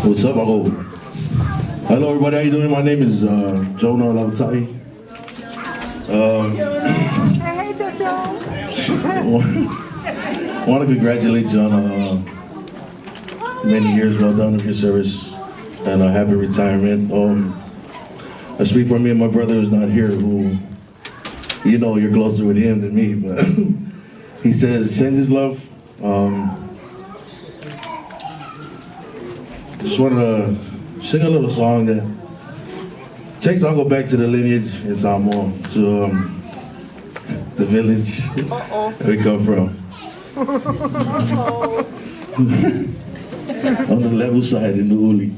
What's up? Hello, everybody. How you doing? My name is Jonah Lavata'i. Hey, Jojo. I want to congratulate you on many years well done of your service and a happy retirement. I speak for me and my brother who's not here, who, you know, you're closer with him than me, but he sends his love. Just wanted to sing a little song that takes I'll go back to the lineage in Samoa, to the village where we come from. On the level side in the Uli.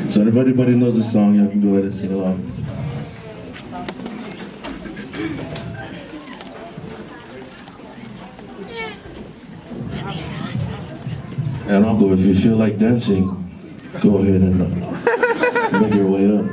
So if anybody knows the song, y'all can go ahead and sing along. And Uncle, if you feel like dancing, go ahead and make your way up.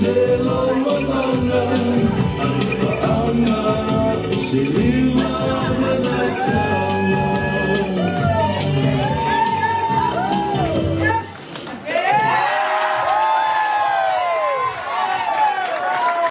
say Lavata'i.